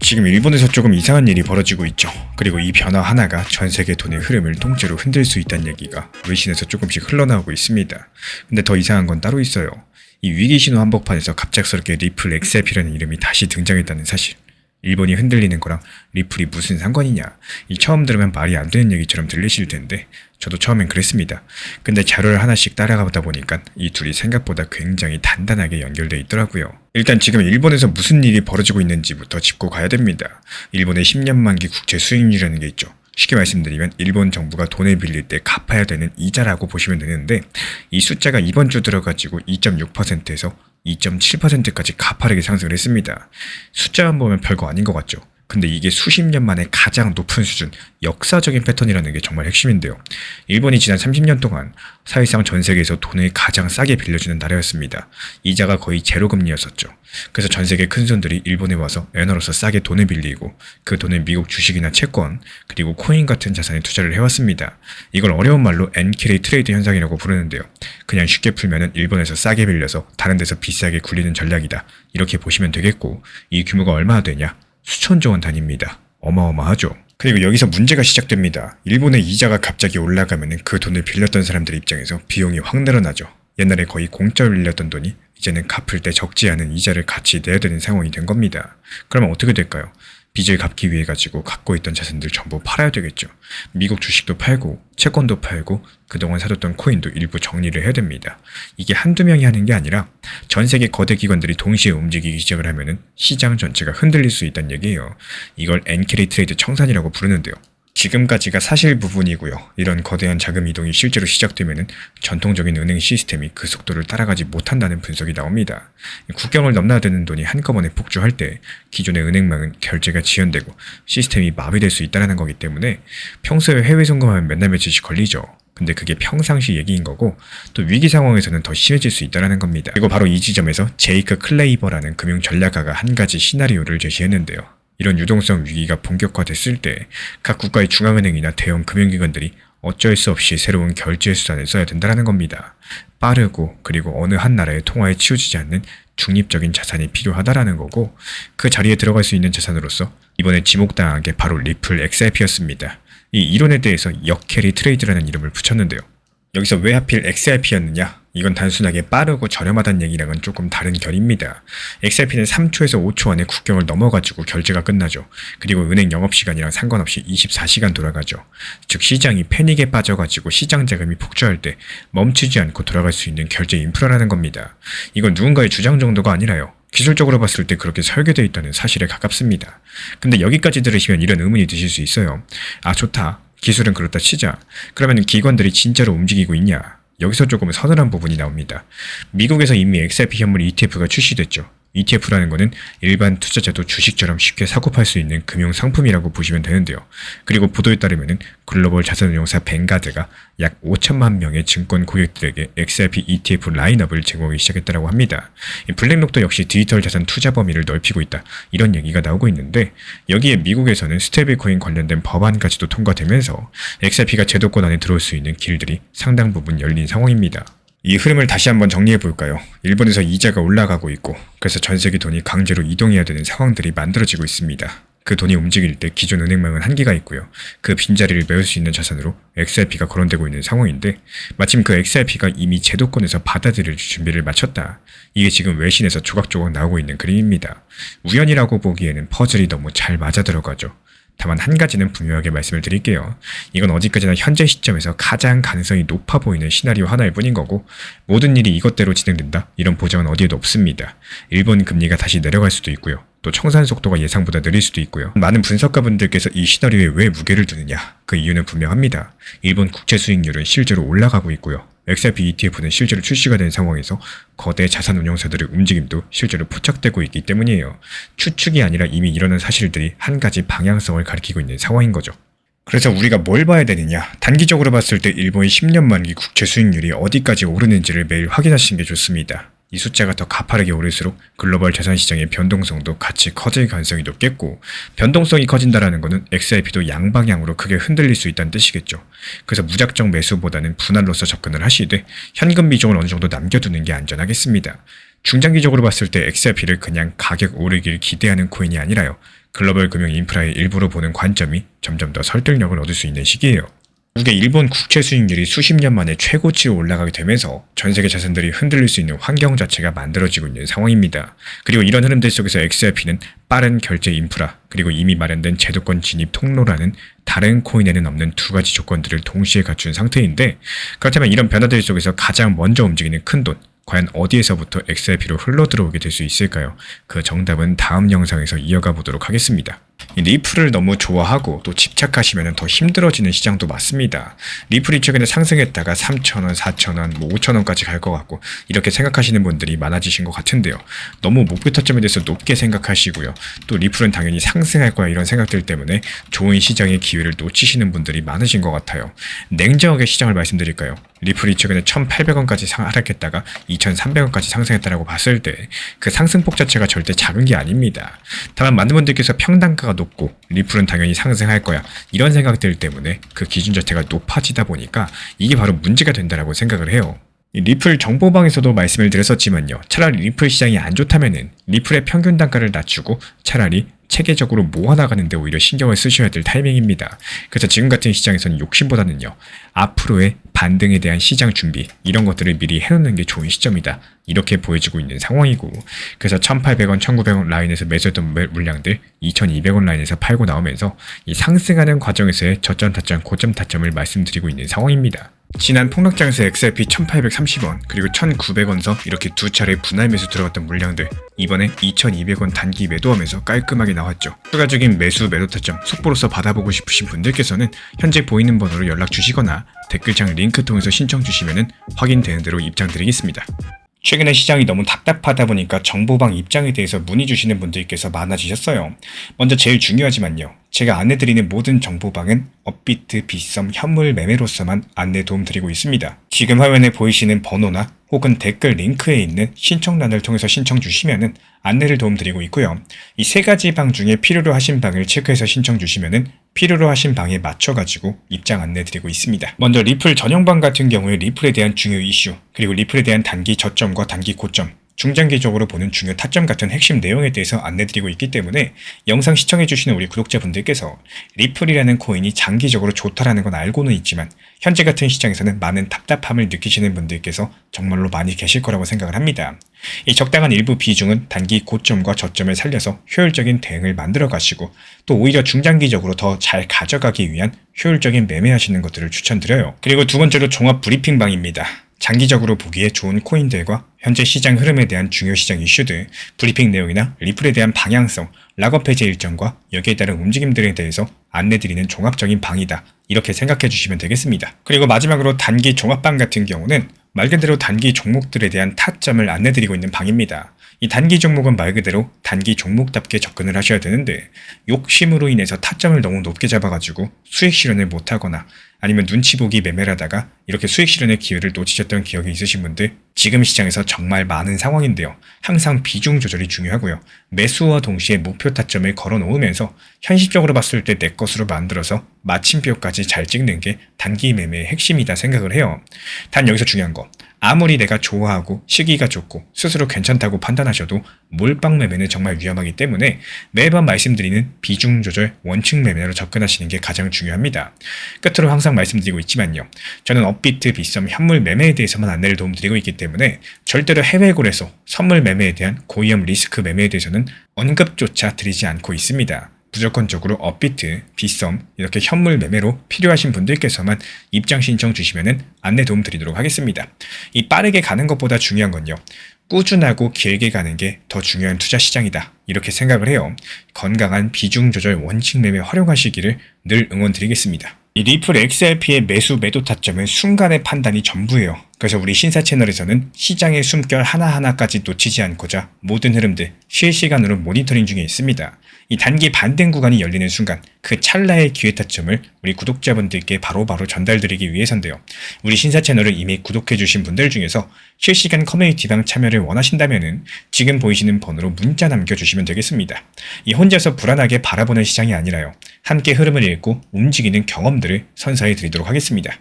지금 일본에서 조금 이상한 일이 벌어지고 있죠. 그리고 이 변화 하나가 전 세계 돈의 흐름을 통째로 흔들 수 있다는 얘기가 외신에서 조금씩 흘러나오고 있습니다. 근데 더 이상한 건 따로 있어요. 이 위기신호 한복판에서 갑작스럽게 리플 XRP라는 이름이 다시 등장했다는 사실. 일본이 흔들리는 거랑 리플이 무슨 상관이냐, 이 처음 들으면 말이 안 되는 얘기처럼 들리실 텐데 저도 처음엔 그랬습니다. 근데 자료를 하나씩 따라가다 보니까 이 둘이 생각보다 굉장히 단단하게 연결돼 있더라고요. 일단 지금 일본에서 무슨 일이 벌어지고 있는지부터 짚고 가야 됩니다. 일본의 10년 만기 국채 수익률이라는 게 있죠. 쉽게 말씀드리면 일본 정부가 돈을 빌릴 때 갚아야 되는 이자라고 보시면 되는데, 이 숫자가 이번 주 들어가지고 2.6%에서 2.7%까지 가파르게 상승을 했습니다. 숫자만 보면 별거 아닌 것 같죠. 근데 이게 수십 년 만에 가장 높은 수준, 역사적인 패턴이라는 게 정말 핵심인데요. 일본이 지난 30년 동안 사실상 전 세계에서 돈을 가장 싸게 빌려주는 나라였습니다. 이자가 거의 제로 금리였었죠. 그래서 전 세계 큰손들이 일본에 와서 엔화로서 싸게 돈을 빌리고 그 돈을 미국 주식이나 채권, 그리고 코인 같은 자산에 투자를 해왔습니다. 이걸 어려운 말로 엔캐리 트레이드 현상이라고 부르는데요. 그냥 쉽게 풀면은 일본에서 싸게 빌려서 다른 데서 비싸게 굴리는 전략이다, 이렇게 보시면 되겠고, 이 규모가 얼마나 되냐? 수천조 원 단위입니다. 어마어마하죠. 그리고 여기서 문제가 시작됩니다. 일본의 이자가 갑자기 올라가면 그 돈을 빌렸던 사람들 입장에서 비용이 확 늘어나죠. 옛날에 거의 공짜로 빌렸던 돈이 이제는 갚을 때 적지 않은 이자를 같이 내야 되는 상황이 된 겁니다. 그러면 어떻게 될까요? 빚을 갚기 위해 가지고 갖고 있던 자산들 전부 팔아야 되겠죠. 미국 주식도 팔고 채권도 팔고 그동안 사뒀던 코인도 일부 정리를 해야 됩니다. 이게 한두 명이 하는 게 아니라 전 세계 거대 기관들이 동시에 움직이기 시작을 하면은 시장 전체가 흔들릴 수 있다는 얘기예요. 이걸 엔캐리 트레이드 청산이라고 부르는데요. 지금까지가 사실 부분이고요. 이런 거대한 자금 이동이 실제로 시작되면은 전통적인 은행 시스템이 그 속도를 따라가지 못한다는 분석이 나옵니다. 국경을 넘나드는 돈이 한꺼번에 폭주할 때 기존의 은행망은 결제가 지연되고 시스템이 마비될 수 있다는 거기 때문에 평소에 해외 송금하면 몇 날 며칠씩 걸리죠. 근데 그게 평상시 얘기인 거고, 또 위기 상황에서는 더 심해질 수 있다는 겁니다. 그리고 바로 이 지점에서 제이크 클레이버라는 금융 전략가가 한 가지 시나리오를 제시했는데요. 이런 유동성 위기가 본격화됐을 때 각 국가의 중앙은행이나 대형 금융기관들이 어쩔 수 없이 새로운 결제 수단을 써야 된다는 겁니다. 빠르고 그리고 어느 한 나라의 통화에 치우치지 않는 중립적인 자산이 필요하다라는 거고, 그 자리에 들어갈 수 있는 자산으로서 이번에 지목당한 게 바로 리플 XRP였습니다. 이 이론에 대해서 역캐리 트레이드라는 이름을 붙였는데요. 여기서 왜 하필 XRP였느냐? 이건 단순하게 빠르고 저렴하다는 얘기랑은 조금 다른 결입니다. XRP는 3초에서 5초 안에 국경을 넘어가지고 결제가 끝나죠. 그리고 은행 영업시간이랑 상관없이 24시간 돌아가죠. 즉 시장이 패닉에 빠져가지고 시장 자금이 폭주할 때 멈추지 않고 돌아갈 수 있는 결제 인프라라는 겁니다. 이건 누군가의 주장 정도가 아니라요. 기술적으로 봤을 때 그렇게 설계되어 있다는 사실에 가깝습니다. 근데 여기까지 들으시면 이런 의문이 드실 수 있어요. 아, 좋다. 기술은 그렇다 치자. 그러면 기관들이 진짜로 움직이고 있냐? 여기서 조금 서늘한 부분이 나옵니다. 미국에서 이미 XRP 현물 ETF가 출시됐죠. ETF라는 거는 일반 투자자도 주식처럼 쉽게 사고 팔 수 있는 금융 상품이라고 보시면 되는데요. 그리고 보도에 따르면 글로벌 자산운용사 뱅가드가 약 5천만 명의 증권 고객들에게 XRP ETF 라인업을 제공하기 시작했다고 합니다. 블랙록도 역시 디지털 자산 투자 범위를 넓히고 있다, 이런 얘기가 나오고 있는데, 여기에 미국에서는 스테이블코인 관련된 법안까지도 통과되면서 XRP가 제도권 안에 들어올 수 있는 길들이 상당 부분 열린 상황입니다. 이 흐름을 다시 한번 정리해볼까요? 일본에서 이자가 올라가고 있고, 그래서 전 세계 돈이 강제로 이동해야 되는 상황들이 만들어지고 있습니다. 그 돈이 움직일 때 기존 은행망은 한계가 있고요. 그 빈자리를 메울 수 있는 자산으로 XRP가 거론되고 있는 상황인데, 마침 그 XRP가 이미 제도권에서 받아들일 준비를 마쳤다. 이게 지금 외신에서 조각조각 나오고 있는 그림입니다. 우연이라고 보기에는 퍼즐이 너무 잘 맞아들어가죠. 다만 한 가지는 분명하게 말씀을 드릴게요. 이건 어디까지나 현재 시점에서 가장 가능성이 높아 보이는 시나리오 하나일 뿐인 거고, 모든 일이 이것대로 진행된다, 이런 보장은 어디에도 없습니다. 일본 금리가 다시 내려갈 수도 있고요. 또 청산 속도가 예상보다 느릴 수도 있고요. 많은 분석가분들께서 이 시나리오에 왜 무게를 두느냐, 그 이유는 분명합니다. 일본 국채 수익률은 실제로 올라가고 있고요. XRP ETF는 실제로 출시가 된 상황에서 거대 자산 운용사들의 움직임도 실제로 포착되고 있기 때문이에요. 추측이 아니라 이미 일어난 사실들이 한 가지 방향성을 가리키고 있는 상황인 거죠. 그래서 우리가 뭘 봐야 되느냐? 단기적으로 봤을 때 일본의 10년 만기 국채 수익률이 어디까지 오르는지를 매일 확인하시는 게 좋습니다. 이 숫자가 더 가파르게 오를수록 글로벌 자산시장의 변동성도 같이 커질 가능성이 높겠고, 변동성이 커진다라는 것은 XRP도 양방향으로 크게 흔들릴 수 있다는 뜻이겠죠. 그래서 무작정 매수보다는 분할로서 접근을 하시되 현금 비중을 어느 정도 남겨두는 게 안전하겠습니다. 중장기적으로 봤을 때 XRP를 그냥 가격 오르길 기대하는 코인이 아니라요, 글로벌 금융 인프라의 일부로 보는 관점이 점점 더 설득력을 얻을 수 있는 시기예요. 미국의 일본 국채 수익률이 수십 년 만에 최고치로 올라가게 되면서 전 세계 자산들이 흔들릴 수 있는 환경 자체가 만들어지고 있는 상황입니다. 그리고 이런 흐름들 속에서 XRP는 빠른 결제 인프라, 그리고 이미 마련된 제도권 진입 통로라는 다른 코인에는 없는 두 가지 조건들을 동시에 갖춘 상태인데, 그렇다면 이런 변화들 속에서 가장 먼저 움직이는 큰돈, 과연 어디에서부터 XRP로 흘러들어오게 될 수 있을까요? 그 정답은 다음 영상에서 이어가 보도록 하겠습니다. 이 리플을 너무 좋아하고 또 집착하시면 더 힘들어지는 시장도 맞습니다. 리플이 최근에 상승했다가 3,000원, 4,000원, 5,000원까지 갈 것 같고 이렇게 생각하시는 분들이 많아지신 것 같은데요. 너무 목표 타점에 대해서 높게 생각하시고요. 또 리플은 당연히 상승할 거야 이런 생각들 때문에 좋은 시장의 기회를 놓치시는 분들이 많으신 것 같아요. 냉정하게 시장을 말씀드릴까요? 리플이 최근에 1,800원까지 하락했다가 2,300원까지 상승했다라고 봤을 때 그 상승폭 자체가 절대 작은 게 아닙니다. 다만 많은 분들께서 평단가가 높고 리플은 당연히 상승할 거야 이런 생각들 때문에 그 기준 자체가 높아지다 보니까 이게 바로 문제가 된다라고 생각을 해요. 리플 정보방에서도 말씀을 드렸었지만요. 차라리 리플 시장이 안 좋다면은 리플의 평균 단가를 낮추고 차라리 체계적으로 모아나가는데 오히려 신경을 쓰셔야 될 타이밍입니다. 그래서 지금 같은 시장에서는 욕심보다는요. 앞으로의 반등에 대한 시장 준비 이런 것들을 미리 해놓는 게 좋은 시점이다. 이렇게 보여지고 있는 상황이고 그래서 1,800원, 1,900원 라인에서 매수했던 물량들 2,200원 라인에서 팔고 나오면서 이 상승하는 과정에서의 저점 타점, 고점 타점을 말씀드리고 있는 상황입니다. 지난 폭락장에서 XRP 1,830원 그리고 1,900원서 이렇게 두 차례 분할 매수 들어갔던 물량들 이번에 2,200원 단기 매도하면서 깔끔하게 나왔죠. 추가적인 매수 매도 타점 속보로서 받아보고 싶으신 분들께서는 현재 보이는 번호로 연락 주시거나 댓글창 링크 통해서 신청 주시면 확인되는 대로 입장 드리겠습니다. 최근에 시장이 너무 답답하다 보니까 정보방 입장에 대해서 문의 주시는 분들께서 많아지셨어요. 먼저 제일 중요하지만요. 제가 안내드리는 모든 정보방은 업비트, 빗썸, 현물 매매로서만 안내 도움드리고 있습니다. 지금 화면에 보이시는 번호나 혹은 댓글 링크에 있는 신청란을 통해서 신청 주시면은 안내를 도움드리고 있고요. 이 세 가지 방 중에 필요로 하신 방을 체크해서 신청 주시면은 필요로 하신 방에 맞춰가지고 입장 안내드리고 있습니다. 먼저 리플 전용방 같은 경우에 리플에 대한 중요 이슈, 그리고 리플에 대한 단기 저점과 단기 고점, 중장기적으로 보는 중요 타점 같은 핵심 내용에 대해서 안내드리고 있기 때문에 영상 시청해주시는 우리 구독자분들께서 리플이라는 코인이 장기적으로 좋다라는 건 알고는 있지만 현재 같은 시장에서는 많은 답답함을 느끼시는 분들께서 정말로 많이 계실 거라고 생각을 합니다. 이 적당한 일부 비중은 단기 고점과 저점을 살려서 효율적인 대응을 만들어 가시고 또 오히려 중장기적으로 더 잘 가져가기 위한 효율적인 매매하시는 것들을 추천드려요. 그리고 두 번째로 종합 브리핑방입니다. 장기적으로 보기에 좋은 코인들과 현재 시장 흐름에 대한 중요 시장 이슈들, 브리핑 내용이나 리플에 대한 방향성, 락업 해제 일정과 여기에 따른 움직임들에 대해서 안내드리는 종합적인 방이다. 이렇게 생각해 주시면 되겠습니다. 그리고 마지막으로 단기 종합방 같은 경우는 말 그대로 단기 종목들에 대한 타점을 안내드리고 있는 방입니다. 이 단기 종목은 말 그대로 단기 종목답게 접근을 하셔야 되는데 욕심으로 인해서 타점을 너무 높게 잡아가지고 수익 실현을 못하거나 아니면 눈치 보기 매매를 하다가 이렇게 수익 실현의 기회를 놓치셨던 기억이 있으신 분들 지금 시장에서 정말 많은 상황인데요. 항상 비중 조절이 중요하고요. 매수와 동시에 목표 타점을 걸어 놓으면서 현실적으로 봤을 때 내 것으로 만들어서 마침표까지 잘 찍는 게 단기 매매의 핵심이다 생각을 해요. 단 여기서 중요한 거 아무리 내가 좋아하고 시기가 좋고 스스로 괜찮다고 판단하셔도 몰빵 매매는 정말 위험하기 때문에 매번 말씀드리는 비중 조절 원칙 매매로 접근하시는 게 가장 중요합니다. 끝으로 항상 말씀드리고 있지만요. 저는 업비트, 빗썸, 현물 매매에 대해서만 안내를 도움드리고 있기 때문에 절대로 해외골에서 선물 매매에 대한 고위험 리스크 매매에 대해서는 언급조차 드리지 않고 있습니다. 무조건적으로 업비트, 빗썸 이렇게 현물 매매로 필요하신 분들께서만 입장 신청 주시면 안내 도움 드리도록 하겠습니다. 이 빠르게 가는 것보다 중요한 건요. 꾸준하고 길게 가는 게 더 중요한 투자 시장이다. 이렇게 생각을 해요. 건강한 비중 조절 원칙 매매 활용하시기를 늘 응원드리겠습니다. 이 리플 XRP의 매수 매도 타점은 순간의 판단이 전부예요. 그래서 우리 신사 채널에서는 시장의 숨결 하나하나까지 놓치지 않고자 모든 흐름들 실시간으로 모니터링 중에 있습니다. 이 단기 반등 구간이 열리는 순간 그 찰나의 기회 타점을 우리 구독자분들께 바로바로 전달드리기 위해서인데요. 우리 신사 채널을 이미 구독해주신 분들 중에서 실시간 커뮤니티방 참여를 원하신다면 지금 보이시는 번호로 문자 남겨주시면 되겠습니다. 이 혼자서 불안하게 바라보는 시장이 아니라요. 함께 흐름을 읽고 움직이는 경험들을 선사해 드리도록 하겠습니다.